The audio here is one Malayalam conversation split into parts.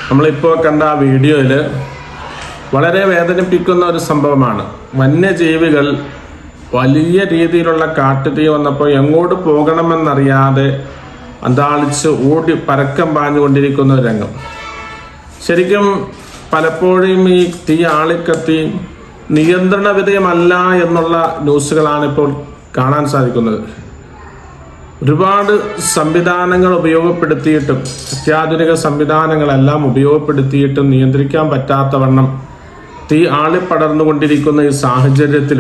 നമ്മളിപ്പോൾ കണ്ട ആ വീഡിയോയിൽ വളരെ വേദനിപ്പിക്കുന്ന ഒരു സംഭവമാണ്. വന്യജീവികൾ വലിയ രീതിയിലുള്ള കാട്ടുതീ വന്നപ്പോൾ എങ്ങോട്ട് പോകണമെന്നറിയാതെ അന്താളിച്ച് ഓടി പരക്കം പാഞ്ഞുകൊണ്ടിരിക്കുന്ന ഒരു രംഗം. ശരിക്കും പലപ്പോഴും ഈ തീ ആളിക്കത്തി നിയന്ത്രണ വിധേയമല്ല എന്നുള്ള ന്യൂസുകളാണ് ഇപ്പോൾ കാണാൻ സാധിക്കുന്നത്. ഒരുപാട് സംവിധാനങ്ങൾ ഉപയോഗപ്പെടുത്തിയിട്ടും അത്യാധുനിക സംവിധാനങ്ങളെല്ലാം ഉപയോഗപ്പെടുത്തിയിട്ടും നിയന്ത്രിക്കാൻ പറ്റാത്തവണ്ണം തീ ആളിപ്പടർന്നുകൊണ്ടിരിക്കുന്ന ഈ സാഹചര്യത്തിൽ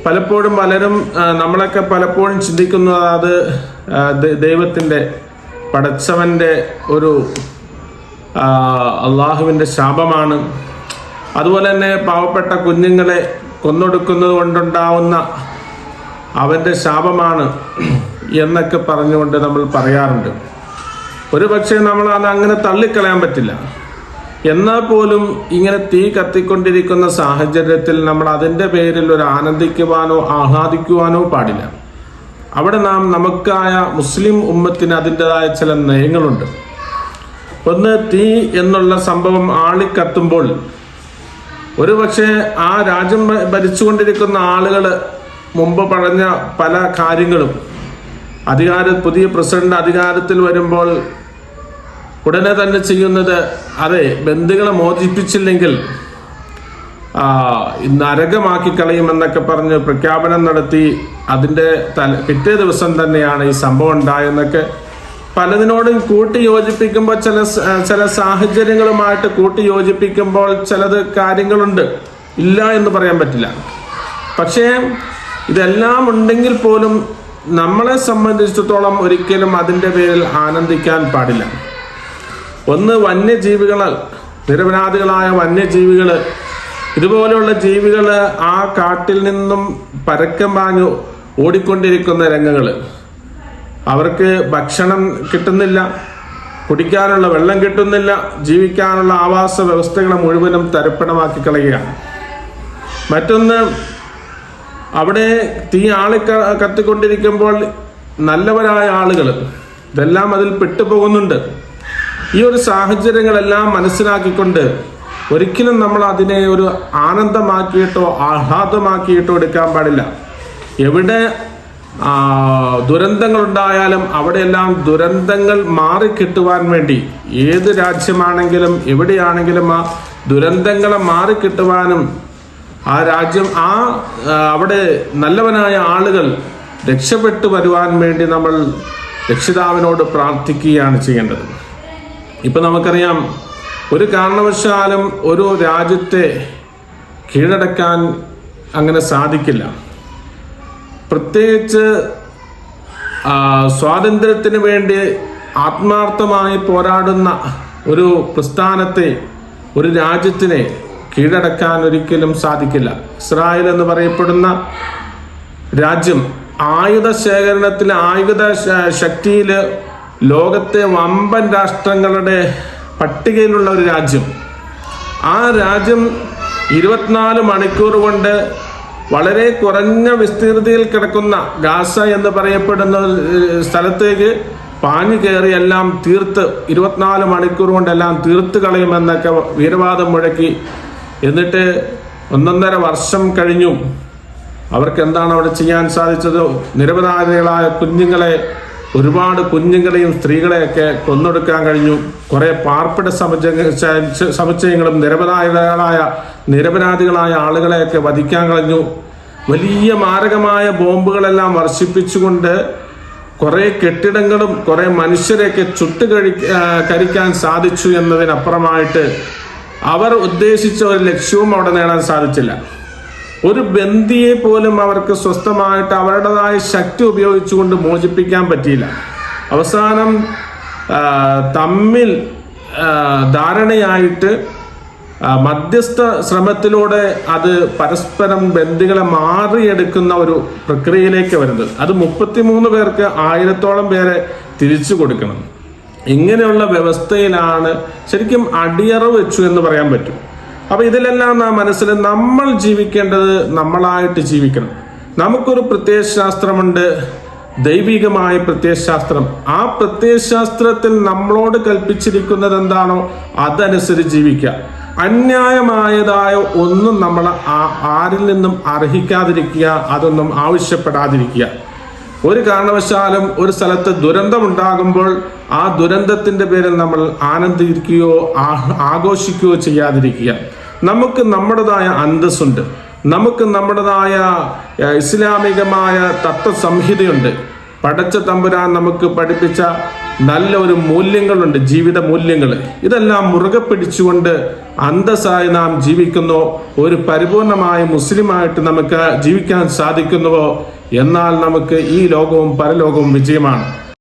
പലപ്പോഴും നമ്മളൊക്കെ പലപ്പോഴും ചിന്തിക്കുന്നത് അത് ദൈവത്തിൻ്റെ പടച്ചവൻ്റെ ഒരു അള്ളാഹുവിൻ്റെ ശാപമാണ്. അതുപോലെ തന്നെ പാവപ്പെട്ട കുഞ്ഞുങ്ങളെ കൊന്നൊടുക്കുന്നത് കൊണ്ടുണ്ടാവുന്ന അവൻ്റെ ശാപമാണ് എന്നൊക്കെ പറഞ്ഞുകൊണ്ട് നമ്മൾ പറയാറുണ്ട്. ഒരു പക്ഷേ നമ്മൾ അത് അങ്ങനെ തള്ളിക്കളയാൻ പറ്റില്ല. എന്നാൽ പോലും ഇങ്ങനെ തീ കത്തിക്കൊണ്ടിരിക്കുന്ന സാഹചര്യത്തിൽ നമ്മൾ അതിൻ്റെ പേരിൽ ഒരു ആനന്ദിക്കുവാനോ ആഹ്ലാദിക്കുവാനോ പാടില്ല. അവിടെ നമുക്കായ മുസ്ലിം ഉമ്മത്തിന് അതിൻ്റെതായ ചില നയങ്ങളുണ്ട്. ഒന്ന്, തീ എന്നുള്ള സംഭവം ആളിക്കത്തുമ്പോൾ ഒരു പക്ഷേ ആ രാജ്യം ഭരിച്ചുകൊണ്ടിരിക്കുന്ന ആളുകൾ മുമ്പ് പറഞ്ഞ പല കാര്യങ്ങളും പുതിയ പ്രസിഡന്റ് അധികാരത്തിൽ വരുമ്പോൾ ഉടനെ തന്നെ ചെയ്യുന്നത് അതെ ബന്ദികളെ മോചിപ്പിച്ചില്ലെങ്കിൽ നരകമാക്കി കളയുമെന്നൊക്കെ പറഞ്ഞ് പ്രഖ്യാപനം നടത്തി അതിൻ്റെ പിറ്റേ ദിവസം തന്നെയാണ് ഈ സംഭവം ഉണ്ടായെന്നൊക്കെ പലതിനോടും കൂട്ടി യോജിപ്പിക്കുമ്പോൾ ചില സാഹചര്യങ്ങളുമായിട്ട് കൂട്ടി യോജിപ്പിക്കുമ്പോൾ ചിലത് കാര്യങ്ങളുണ്ട്, ഇല്ല എന്ന് പറയാൻ പറ്റില്ല. പക്ഷേ ഇതെല്ലാം ഉണ്ടെങ്കിൽ പോലും നമ്മളെ സംബന്ധിച്ചിടത്തോളം ഒരിക്കലും അതിൻ്റെ പേരിൽ ആനന്ദിക്കാൻ പാടില്ല. ഒന്ന്, വന്യജീവികളാൽ നിരപരാധികളായ വന്യജീവികൾ, ഇതുപോലെയുള്ള ജീവികൾ ആ കാട്ടിൽ നിന്നും പരക്കം പാഞ്ഞു ഓടിക്കൊണ്ടിരിക്കുന്ന രംഗങ്ങൾ. അവർക്ക് ഭക്ഷണം കിട്ടുന്നില്ല, കുടിക്കാനുള്ള വെള്ളം കിട്ടുന്നില്ല, ജീവിക്കാനുള്ള ആവാസ വ്യവസ്ഥകളെ മുഴുവനും തരിപ്പണമാക്കി കളയുകയാണ്. മറ്റൊന്ന്, അവിടെ തീ കത്തിക്കൊണ്ടിരിക്കുമ്പോൾ നല്ലവരായ ആളുകൾ ഇതെല്ലാം അതിൽ പെട്ടുപോകുന്നുണ്ട്. ഈ ഒരു സാഹചര്യങ്ങളെല്ലാം മനസ്സിലാക്കിക്കൊണ്ട് ഒരിക്കലും നമ്മൾ അതിനെ ഒരു ആനന്ദമാക്കിയിട്ടോ ആഹ്ലാദമാക്കിയിട്ടോ എടുക്കാൻ പാടില്ല. എവിടെ ദുരന്തങ്ങൾ ഉണ്ടായാലും അവിടെയെല്ലാം ദുരന്തങ്ങൾ മാറിക്കിട്ടുവാൻ വേണ്ടി ഏത് രാജ്യമാണെങ്കിലും എവിടെയാണെങ്കിലും ആ ദുരന്തങ്ങളെ മാറിക്കിട്ടുവാനും ആ രാജ്യം അവിടെ നല്ലവനായ ആളുകൾ രക്ഷപ്പെട്ടു വരുവാൻ വേണ്ടി നമ്മൾ രക്ഷിതാവിനോട് പ്രാർത്ഥിക്കുകയാണ് ചെയ്യേണ്ടത്. ഇപ്പം നമുക്കറിയാം, ഒരു കാരണവശാലും ഒരു രാജ്യത്തെ കീഴടക്കാൻ അങ്ങനെ സാധിക്കില്ല. പ്രത്യേകിച്ച് സ്വാതന്ത്ര്യത്തിന് വേണ്ടി ആത്മാർത്ഥമായി പോരാടുന്ന ഒരു പ്രസ്ഥാനത്തെ, ഒരു രാജ്യത്തിനെ കീഴടക്കാൻ ഒരിക്കലും സാധിക്കില്ല. ഇസ്രായേൽ എന്ന് പറയപ്പെടുന്ന രാജ്യം ആയുധ ശേഖരണത്തിൽ, ആയുധ ശക്തിയിൽ ലോകത്തെ വമ്പൻ രാഷ്ട്രങ്ങളുടെ പട്ടികയിലുള്ള ഒരു രാജ്യം. ആ രാജ്യം 24 മണിക്കൂർ കൊണ്ട് വളരെ കുറഞ്ഞ വിസ്തീർണതയിൽ കിടക്കുന്ന ഗാസ എന്ന് പറയപ്പെടുന്ന സ്ഥലത്തേക്ക് പാഞ്ഞു കയറി എല്ലാം തീർത്ത് 24 മണിക്കൂർ കൊണ്ടെല്ലാം തീർത്ത് കളയുമെന്നൊക്കെ വീരവാദം മുഴക്കി. എന്നിട്ട് 1.5 വർഷം കഴിഞ്ഞു. അവർക്ക് എന്താണ് അവിടെ ചെയ്യാൻ സാധിച്ചത്? നിരപരാധികളായ കുഞ്ഞുങ്ങളെ, ഒരുപാട് കുഞ്ഞുങ്ങളെയും സ്ത്രീകളെയൊക്കെ കൊന്നൊടുക്കാൻ കഴിഞ്ഞു. കുറെ പാർപ്പിട സമുച്ചയങ്ങളും നിരപരാധികളായ ആളുകളെയൊക്കെ വധിക്കാൻ കഴിഞ്ഞു. വലിയ മാരകമായ ബോംബുകളെല്ലാം വർഷിപ്പിച്ചുകൊണ്ട് കുറെ കെട്ടിടങ്ങളും കുറെ മനുഷ്യരെയൊക്കെ കരിക്കാൻ സാധിച്ചു എന്നതിനപ്പുറമായിട്ട് അവർ ഉദ്ദേശിച്ച ഒരു ലക്ഷ്യവും അവിടെ നേടാൻ സാധിച്ചില്ല. ഒരു ബന്ദിയെ പോലും അവർക്ക് സ്വസ്ഥമായിട്ട് അവരുടേതായ ശക്തി ഉപയോഗിച്ചുകൊണ്ട് മോചിപ്പിക്കാൻ പറ്റിയില്ല. അവസാനം തമ്മിൽ ധാരണയായിട്ട് മധ്യസ്ഥ ശ്രമത്തിലൂടെ അത് പരസ്പരം ബന്ദികളെ മാറിയെടുക്കുന്ന ഒരു പ്രക്രിയയിലേക്ക് വരുന്നത്. അത് 33 പേർക്ക് 1000-ഓളം പേരെ തിരിച്ചു കൊടുക്കണം. ഇങ്ങനെയുള്ള വ്യവസ്ഥയിലാണ് ശരിക്കും അടിയറവ് വെച്ചു എന്ന് പറയാൻ പറ്റും. അപ്പൊ ഇതിലെല്ലാം മനസ്സിൽ നമ്മൾ ജീവിക്കേണ്ടത് നമ്മളായിട്ട് ജീവിക്കണം. നമുക്കൊരു പ്രത്യയശാസ്ത്രമുണ്ട്, ദൈവികമായ പ്രത്യയശാസ്ത്രം. ആ പ്രത്യയശാസ്ത്രത്തിൽ നമ്മളോട് കൽപ്പിച്ചിരിക്കുന്നത് എന്താണോ അതനുസരിച്ച് ജീവിക്കുക. അന്യായമായതായ ഒന്നും നമ്മൾ ആരിൽ നിന്നും അർഹിക്കാതിരിക്കുക, അതൊന്നും ആവശ്യപ്പെടാതിരിക്കുക. ഒരു കാരണവശാലും ഒരു സ്ഥലത്ത് ദുരന്തമുണ്ടാകുമ്പോൾ ആ ദുരന്തത്തിന്റെ പേരിൽ നമ്മൾ ആനന്ദിക്കുകയോ ആഘോഷിക്കുകയോ ചെയ്യാതിരിക്കുക. നമുക്ക് നമ്മുടേതായ അന്തസ്സുണ്ട്, നമുക്ക് നമ്മുടേതായ ഇസ്ലാമികമായ തത്വസംഹിതയുണ്ട്. പടച്ച തമ്പുരാൻ നമുക്ക് പഠിപ്പിച്ച നല്ല ഒരു മൂല്യങ്ങളുണ്ട്, ജീവിത മൂല്യങ്ങൾ. ഇതെല്ലാം മുറുകെ പിടിച്ചുകൊണ്ട് അന്തസ്സായി നാം ജീവിക്കുന്നു, ഒരു പരിപൂർണമായ മുസ്ലിമായിട്ട് നമുക്ക് ജീവിക്കാൻ സാധിക്കുന്നുവോ, എന്നാൽ നമുക്ക് ഈ ലോകവും പരലോകവും വിജയമാണ്.